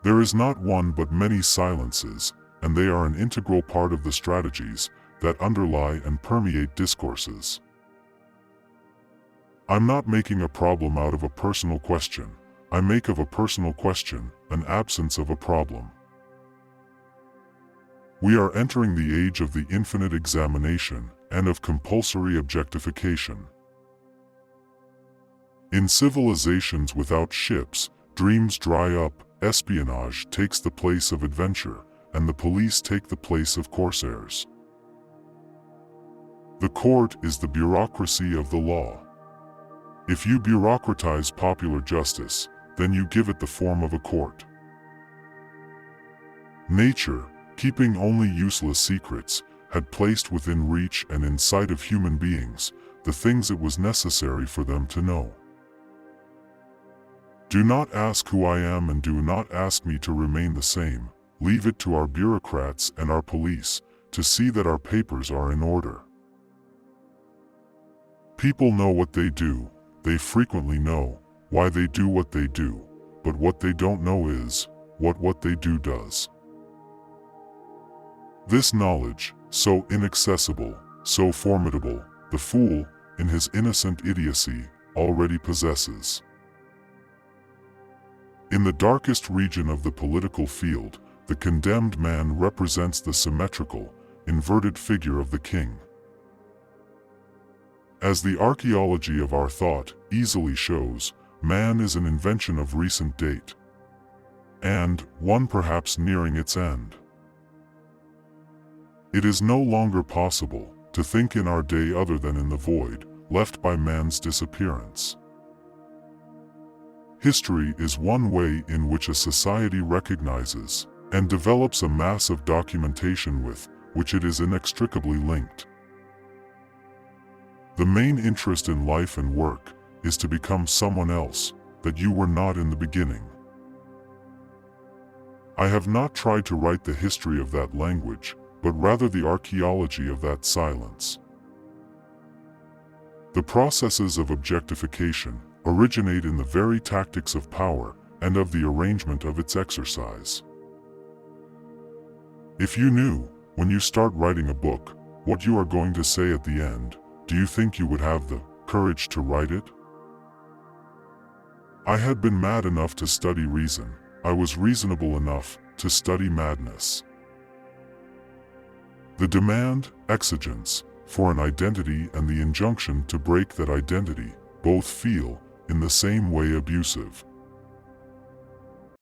There is not one but many silences, and they are an integral part of the strategies that underlie and permeate discourses. I'm not making a problem out of a personal question. I make of a personal question an absence of a problem. We are entering the age of the infinite examination and of compulsory objectification. In civilizations without ships, dreams dry up, espionage takes the place of adventure, and the police take the place of corsairs. The court is the bureaucracy of the law. If you bureaucratize popular justice, then you give it the form of a court. Nature, keeping only useless secrets, had placed within reach and in sight of human beings the things it was necessary for them to know. Do not ask who I am and do not ask me to remain the same. Leave it to our bureaucrats and our police to see that our papers are in order. People know what they do. They frequently know why they do what they do, but what they don't know is what they do does. This knowledge, so inaccessible, so formidable, the fool, in his innocent idiocy, already possesses. In the darkest region of the political field, the condemned man represents the symmetrical, inverted figure of the king. As the archaeology of our thought easily shows, man is an invention of recent date, and one perhaps nearing its end. It is no longer possible to think in our day other than in the void left by man's disappearance. History is one way in which a society recognizes and develops a mass of documentation with which it is inextricably linked. The main interest in life and work is to become someone else that you were not in the beginning. I have not tried to write the history of that language, but rather the archaeology of that silence. The processes of objectification originate in the very tactics of power and of the arrangement of its exercise. If you knew, when you start writing a book, what you are going to say at the end, do you think you would have the courage to write it? I had been mad enough to study reason. I was reasonable enough to study madness. The demand, exigence, for an identity and the injunction to break that identity both feel, in the same way, abusive.